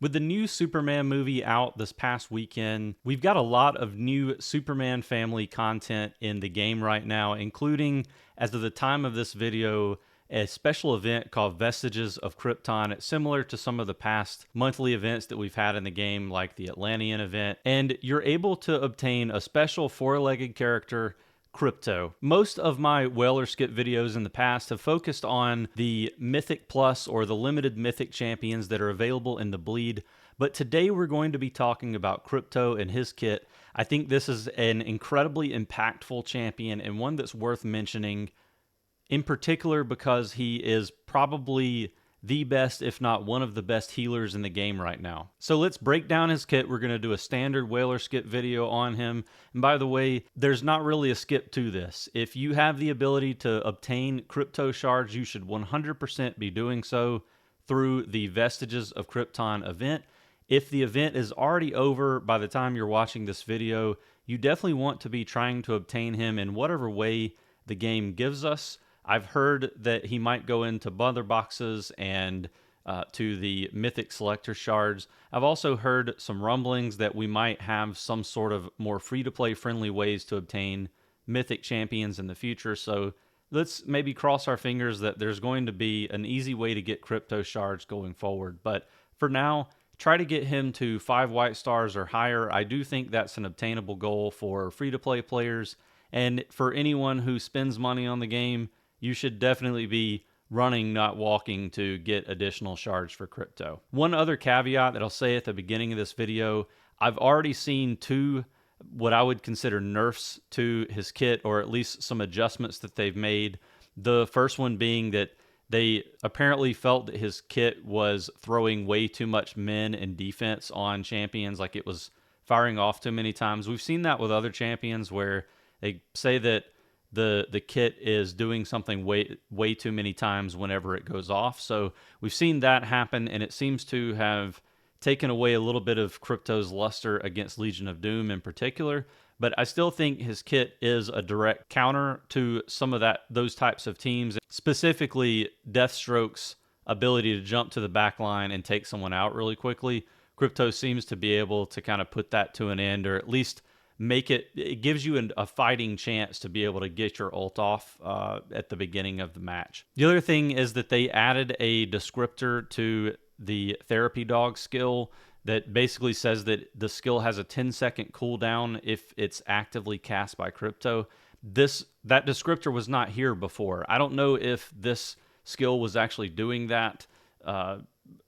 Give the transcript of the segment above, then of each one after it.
With the new Superman movie out this past weekend, we've got a lot of new Superman family content in the game right now, including, as of the time of this video, a special event called Vestiges of Krypton. It's similar to some of the past monthly events that we've had in the game, like the Atlantean event. And you're able to obtain a special four-legged character, Krypto. Most of my Whaler Skip videos in the past have focused on the Mythic Plus or the limited Mythic champions that are available in the Bleed, but today we're going to be talking about Krypto and his kit. I think this is an incredibly impactful champion and one that's worth mentioning, in particular because he is probably the best, if not one of the best healers in the game right now. So let's break down his kit. We're going to do a standard Whaler Skip video on him. And by the way, there's not really a skip to this. If you have the ability to obtain Krypto shards, you should 100% be doing so through the Vestiges of Krypton event. If the event is already over by the time you're watching this video, you definitely want to be trying to obtain him in whatever way the game gives us. I've heard that he might go into Mother Boxes and to the Mythic Selector Shards. I've also heard some rumblings that we might have some sort of more free-to-play friendly ways to obtain Mythic Champions in the future, so let's maybe cross our fingers that there's going to be an easy way to get Krypto Shards going forward. But for now, try to get him to 5 white stars or higher. I do think that's an obtainable goal for free-to-play players, and for anyone who spends money on the game, you should definitely be running, not walking, to get additional shards for Krypto. One other caveat that I'll say at the beginning of this video, I've already seen 2 what I would consider nerfs to his kit, or at least some adjustments that they've made. The first one being that they apparently felt that his kit was throwing way too much men and defense on champions, like it was firing off too many times. We've seen that with other champions where they say that the kit is doing something way too many times whenever it goes off. So we've seen that happen, and it seems to have taken away a little bit of Krypto's luster against Legion of Doom in particular. But I still think his kit is a direct counter to some of those types of teams, specifically Deathstroke's ability to jump to the back line and take someone out really quickly. Krypto seems to be able to kind of put that to an end, or at least it gives you a fighting chance to be able to get your ult off at the beginning of the match. The other thing is that they added a descriptor to the Therapy Dog skill that basically says that the skill has a 10-second cooldown if it's actively cast by Krypto. That descriptor was not here before. I don't know if this skill was actually doing that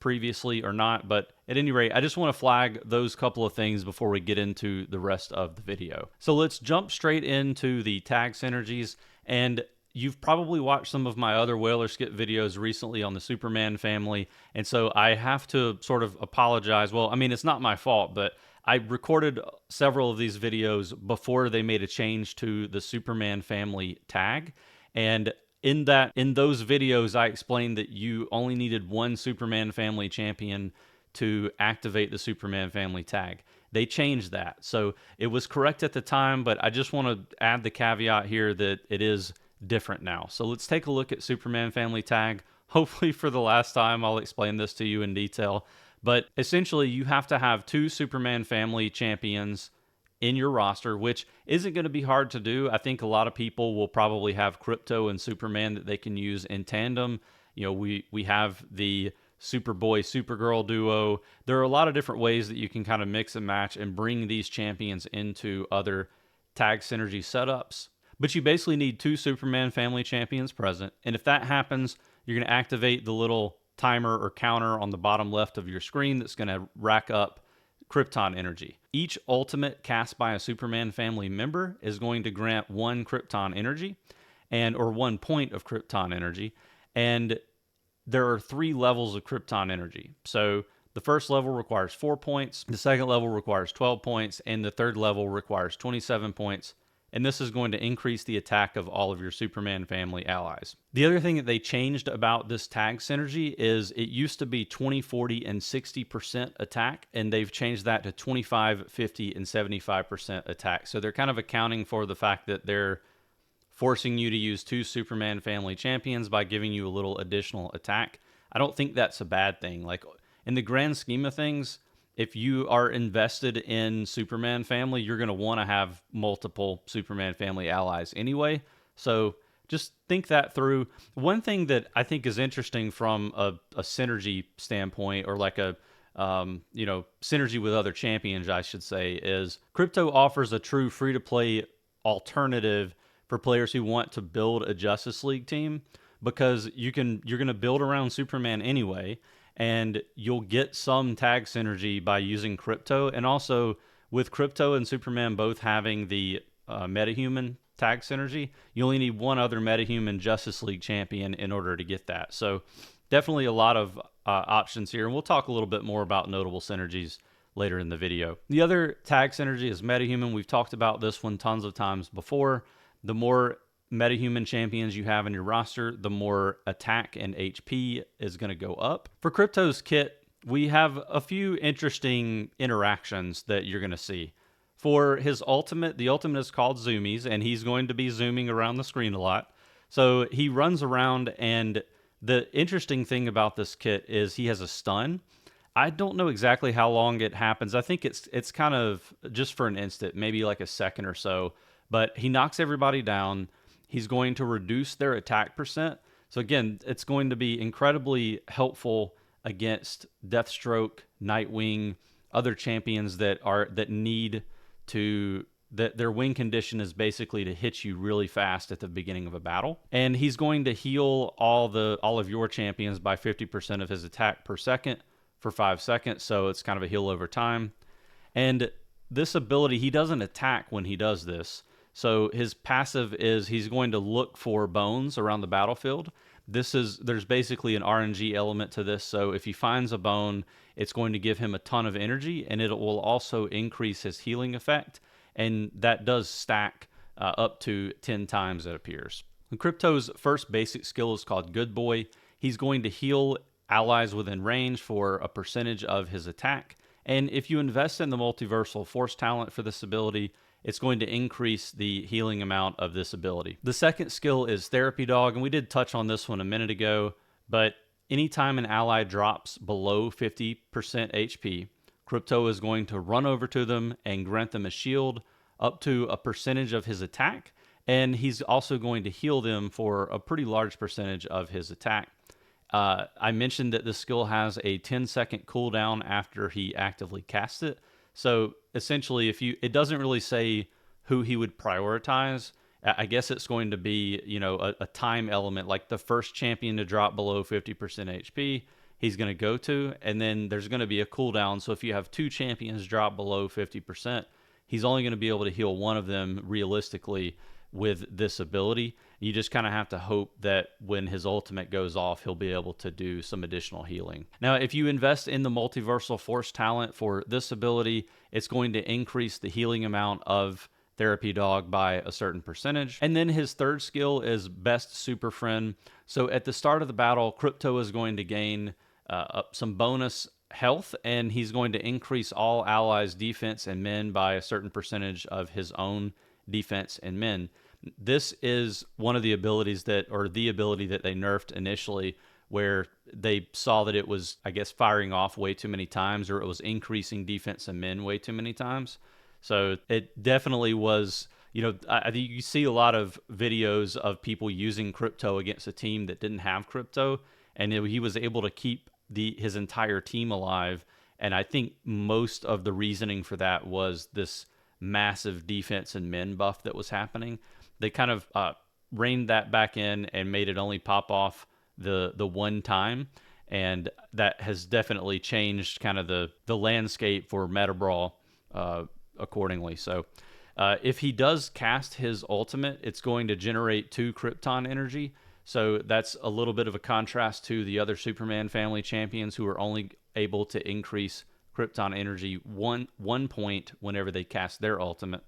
previously or not, but at any rate, I just want to flag those couple of things before we get into the rest of the video. So let's jump straight into the tag synergies, and you've probably watched some of my other Whaler Skip videos recently on the Superman family, and so I have to sort of apologize. Well, I mean, it's not my fault, but I recorded several of these videos before they made a change to the Superman family tag, and in those videos, I explained that you only needed one Superman family champion to activate the Superman family tag. They changed that. So it was correct at the time, but I just want to add the caveat here that it is different now. So let's take a look at Superman family tag. Hopefully for the last time, I'll explain this to you in detail. But essentially, you have to have 2 Superman family champions in your roster, which isn't going to be hard to do. I think a lot of people will probably have Krypto and Superman that they can use in tandem. You know, we have the Superboy Supergirl duo. There are a lot of different ways that you can kind of mix and match and bring these champions into other tag synergy setups. But you basically need 2 Superman family champions present, and if that happens, you're going to activate the little timer or counter on the bottom left of your screen that's going to rack up Krypton energy. Each ultimate cast by a Superman family member is going to grant 1 Krypton energy, or 1 point of Krypton energy, and there are 3 levels of Krypton energy. So the first level requires 4 points, the second level requires 12 points, and the third level requires 27 points. And this is going to increase the attack of all of your Superman family allies. The other thing that they changed about this tag synergy is it used to be 20, 40, and 60% attack, and they've changed that to 25, 50, and 75% attack. So they're kind of accounting for the fact that they're forcing you to use 2 Superman family champions by giving you a little additional attack. I don't think that's a bad thing. Like, in the grand scheme of things, if you are invested in Superman family, you're going to want to have multiple Superman family allies anyway. So just think that through. One thing that I think is interesting from a synergy standpoint, or like a synergy with other champions, I should say, is Krypto offers a true free-to-play alternative for players who want to build a Justice League team, because you're going to build around Superman anyway, and you'll get some tag synergy by using Krypto. And also, with Krypto and Superman both having the metahuman tag synergy, you only need one other metahuman Justice League champion in order to get that. So definitely a lot of options here, and we'll talk a little bit more about notable synergies later in the video. The other tag synergy is metahuman. We've talked about this one tons of times before. The more metahuman champions you have in your roster, the more attack and HP is going to go up. For Krypto's kit, we have a few interesting interactions that you're going to see. For his ultimate, the ultimate is called Zoomies, and he's going to be zooming around the screen a lot. So he runs around, and the interesting thing about this kit is he has a stun. I don't know exactly how long it happens. I think it's kind of just for an instant, maybe like a second or so. But he knocks everybody down. He's going to reduce their attack percent. So again, it's going to be incredibly helpful against Deathstroke, Nightwing, other champions that need to, that their win condition is basically to hit you really fast at the beginning of a battle. And he's going to heal all of your champions by 50% of his attack per second for 5 seconds. So it's kind of a heal over time. And this ability, he doesn't attack when he does this. So his passive is he's going to look for bones around the battlefield. There's basically an RNG element to this. So if he finds a bone, it's going to give him a ton of energy, and it will also increase his healing effect. And that does stack up to 10 times, it appears. And Krypto's first basic skill is called Good Boy. He's going to heal allies within range for a percentage of his attack. And if you invest in the Multiversal Force talent for this ability, it's going to increase the healing amount of this ability. The second skill is Therapy Dog, and we did touch on this one a minute ago, but anytime an ally drops below 50% HP, Krypto is going to run over to them and grant them a shield up to a percentage of his attack, and he's also going to heal them for a pretty large percentage of his attack. I mentioned that this skill has a 10-second cooldown after he actively casts it. So essentially, it doesn't really say who he would prioritize. I guess it's going to be, a time element, like the first champion to drop below 50% HP, he's going to go to, and then there's going to be a cooldown. So if you have 2 champions drop below 50%, he's only going to be able to heal one of them realistically with this ability. You just kind of have to hope that when his ultimate goes off, he'll be able to do some additional healing. Now, if you invest in the Multiversal Force talent for this ability, it's going to increase the healing amount of Therapy Dog by a certain percentage. And then his third skill is Best Super Friend. So at the start of the battle, Krypto is going to gain some bonus health, and he's going to increase all allies' defense and men by a certain percentage of his own defense and men. This is one of the abilities the ability that they nerfed initially, where they saw that it was, I guess, firing off way too many times, or it was increasing defense and men way too many times. So it definitely was, I think you see a lot of videos of people using Krypto against a team that didn't have Krypto, and he was able to keep his entire team alive. And I think most of the reasoning for that was this massive defense and men buff that was happening. They kind of reined that back in and made it only pop off the one time, and that has definitely changed kind of the landscape for Meta Brawl accordingly. So if he does cast his ultimate, it's going to generate 2 Krypton energy. So that's a little bit of a contrast to the other Superman family champions who are only able to increase Krypton energy one point whenever they cast their ultimate.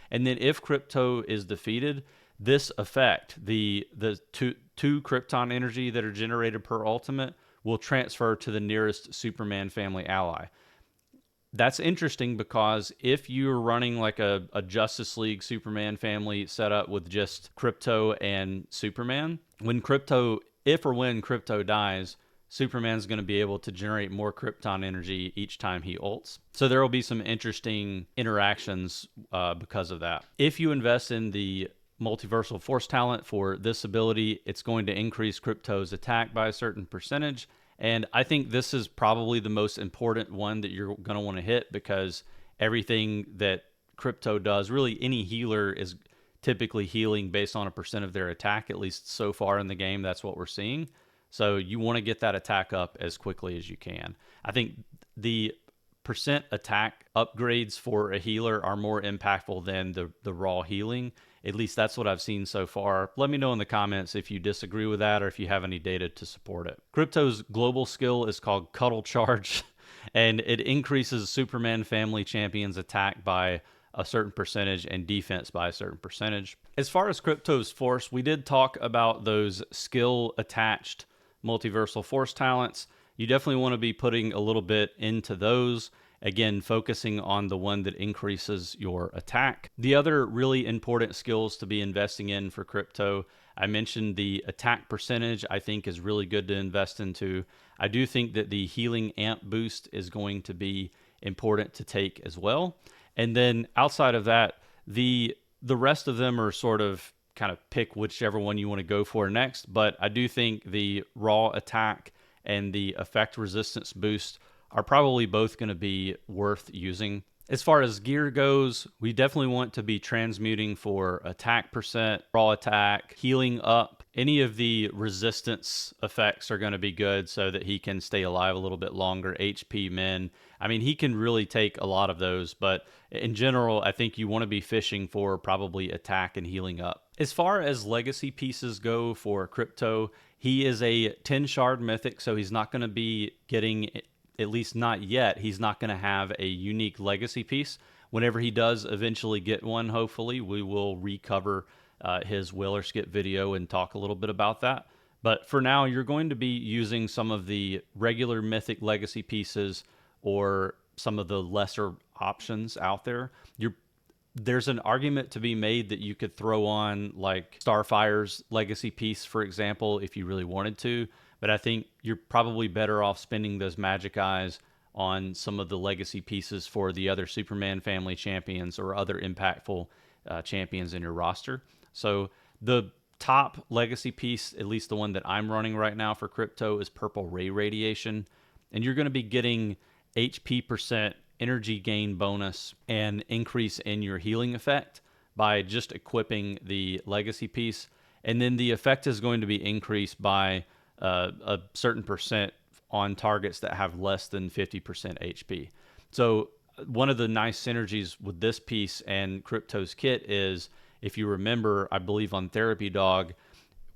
And then if Krypto is defeated, this effect, the two Krypton energy that are generated per ultimate, will transfer to the nearest Superman family ally. That's interesting because if you're running like a Justice League Superman family setup with just Krypto and Superman, if or when Krypto dies, Superman's going to be able to generate more Krypton energy each time he ults. So there will be some interesting interactions because of that. If you invest in the multiversal force talent for this ability, it's going to increase Krypto's attack by a certain percentage. And I think this is probably the most important one that you're going to want to hit, because everything that Krypto does, really any healer is typically healing based on a percent of their attack, at least so far in the game. That's what we're seeing. So you want to get that attack up as quickly as you can. I think the percent attack upgrades for a healer are more impactful than the raw healing. At least that's what I've seen so far. Let me know in the comments if you disagree with that or if you have any data to support it. Krypto's global skill is called Cuddle Charge, and it increases Superman family champions' attack by a certain percentage and defense by a certain percentage. As far as Krypto's force, we did talk about those skill attached multiversal force talents. You definitely want to be putting a little bit into those. Again, focusing on the one that increases your attack. The other really important skills to be investing in for Krypto, I mentioned the attack percentage, I think is really good to invest into. I do think that the healing amp boost is going to be important to take as well. And then outside of that, the rest of them are sort of kind of pick whichever one you want to go for next. But I do think the raw attack and the effect resistance boost are probably both going to be worth using. As far as gear goes, we definitely want to be transmuting for attack percent, raw attack, healing up. Any of the resistance effects are going to be good so that he can stay alive a little bit longer. HP min. I mean, he can really take a lot of those, but in general, I think you want to be fishing for probably attack and healing up. As far as legacy pieces go for Krypto, he is a 10 shard mythic, so he's not going to be getting, at least not yet, he's not going to have a unique legacy piece. Whenever he does eventually get one, hopefully, we will recover his Will or Skip video and talk a little bit about that. But for now, you're going to be using some of the regular mythic legacy pieces or some of the lesser options out there. There's an argument to be made that you could throw on like Starfire's legacy piece, for example, if you really wanted to. But I think you're probably better off spending those magic eyes on some of the legacy pieces for the other Superman family champions or other impactful champions in your roster. So the top legacy piece, at least the one that I'm running right now for Krypto, is Purple Ray Radiation. And you're going to be getting HP percent, energy gain bonus, and increase in your healing effect by just equipping the legacy piece. And then the effect is going to be increased by a certain percent on targets that have less than 50% HP. So one of the nice synergies with this piece and Krypto's kit is, if you remember, I believe on Therapy Dog,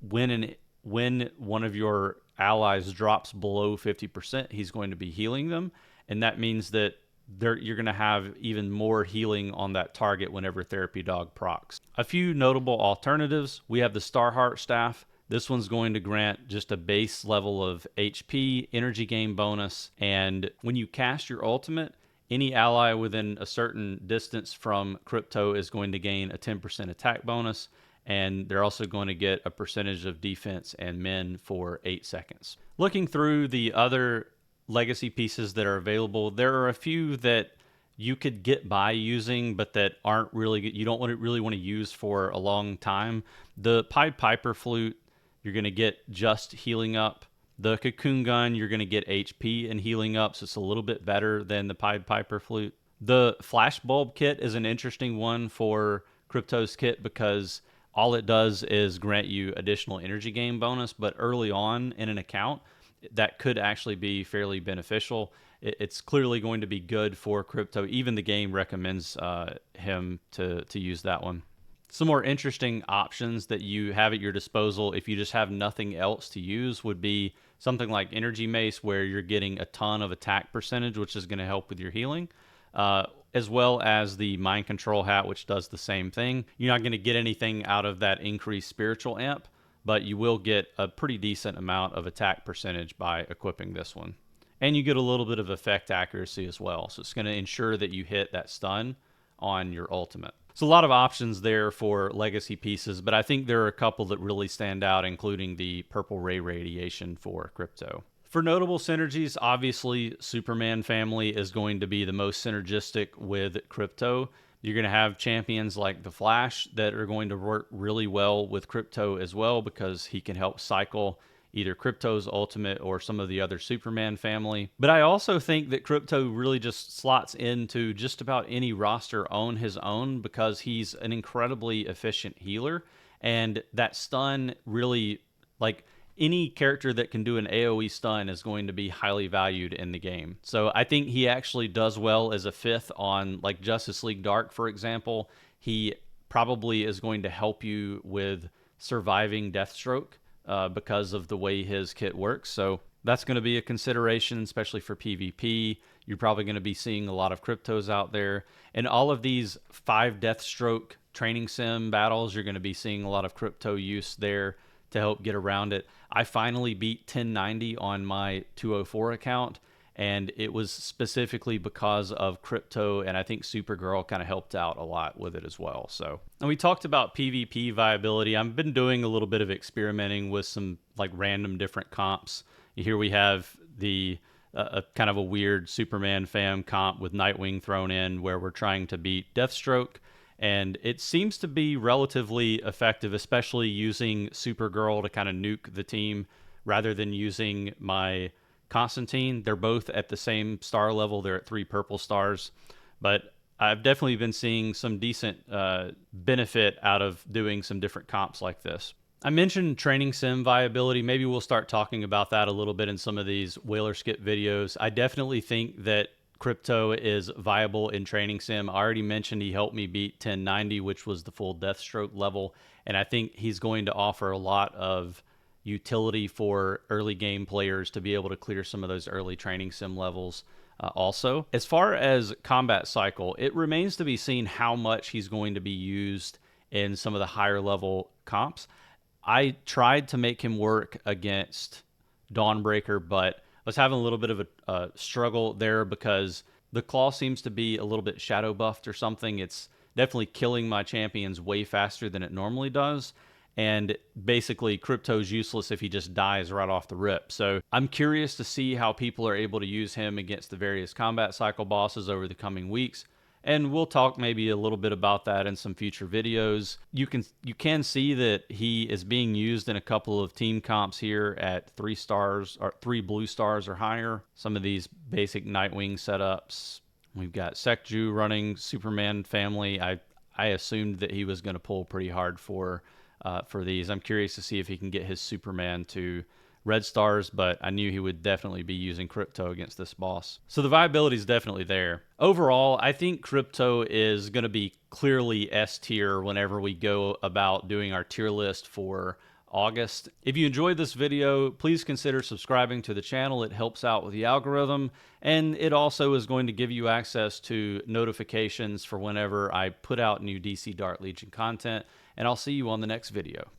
when one of your allies drops below 50%, he's going to be healing them. And that means that you're going to have even more healing on that target whenever Therapy Dog procs. A few notable alternatives. We have the Starheart Staff. This one's going to grant just a base level of HP, energy gain bonus, and when you cast your ultimate, any ally within a certain distance from Krypto is going to gain a 10% attack bonus, and they're also going to get a percentage of defense and min for 8 seconds. Looking through the other legacy pieces that are available, there are a few that you could get by using, but that aren't really, you don't really want to use for a long time. The Pied Piper Flute, you're going to get just healing up. The Cocoon Gun, you're going to get HP and healing up, so it's a little bit better than the Pied Piper Flute. The Flash Bulb Kit is an interesting one for Krypto's kit because all it does is grant you additional energy gain bonus, but early on in an account, that could actually be fairly beneficial. It's clearly going to be good for Krypto. Even the game recommends him to use that one. Some more interesting options that you have at your disposal if you just have nothing else to use would be something like Energy Mace, where you're getting a ton of attack percentage, which is going to help with your healing, as well as the Mind Control Hat, which does the same thing. You're not going to get anything out of that increased spiritual amp, but you will get a pretty decent amount of attack percentage by equipping this one. And you get a little bit of effect accuracy as well, so it's going to ensure that you hit that stun on your ultimate. So a lot of options there for legacy pieces, but I think there are a couple that really stand out, including the Purple Ray Radiation for Krypto. For notable synergies, obviously Superman family is going to be the most synergistic with Krypto. You're going to have champions like the Flash that are going to work really well with Krypto as well, because he can help cycle either Krypto's ultimate or some of the other Superman family. But I also think that Krypto really just slots into just about any roster on his own, because he's an incredibly efficient healer, and that stun really, like, any character that can do an AoE stun is going to be highly valued in the game. So I think he actually does well as a fifth on like Justice League Dark, for example. He probably is going to help you with surviving Deathstroke because of the way his kit works. So that's going to be a consideration, especially for PvP. You're probably going to be seeing a lot of Kryptos out there. And all of these 5 Deathstroke training sim battles, you're going to be seeing a lot of Krypto use there to help get around it. I finally beat 1090 on my 204 account, and it was specifically because of Krypto, and I think Supergirl kind of helped out a lot with it as well. So, and we talked about PvP viability. I've been doing a little bit of experimenting with some like random different comps. Here we have the kind of a weird Superman fam comp with Nightwing thrown in, where we're trying to beat Deathstroke. And it seems to be relatively effective, especially using Supergirl to kind of nuke the team rather than using my Constantine. They're both at the same star level. They're at 3 purple stars. But I've definitely been seeing some decent benefit out of doing some different comps like this. I mentioned training sim viability. Maybe we'll start talking about that a little bit in some of these Whaler Skip videos. I definitely think that Krypto is viable in training sim. I already mentioned he helped me beat 1090, which was the full Deathstroke level, and I think he's going to offer a lot of utility for early game players to be able to clear some of those early training sim levels. Also, as far as combat cycle, it remains to be seen how much he's going to be used in some of the higher level comps. I tried to make him work against Dawnbreaker, but I was having a little bit of a struggle there because the Claw seems to be a little bit shadow buffed or something. It's definitely killing my champions way faster than it normally does. And basically, Krypto's useless if he just dies right off the rip. So I'm curious to see how people are able to use him against the various combat cycle bosses over the coming weeks. And we'll talk maybe a little bit about that in some future videos. You can see that he is being used in a couple of team comps here at 3 stars or 3 blue stars or higher. Some of these basic Nightwing setups. We've got Sekju running Superman family. I assumed that he was going to pull pretty hard for these. I'm curious to see if he can get his Superman to red stars, but I knew he would definitely be using Krypto against this boss. So the viability is definitely there. Overall, I think Krypto is going to be clearly S tier whenever we go about doing our tier list for August. If you enjoyed this video, please consider subscribing to the channel. It helps out with the algorithm, and it also is going to give you access to notifications for whenever I put out new DC Dark Legion content, and I'll see you on the next video.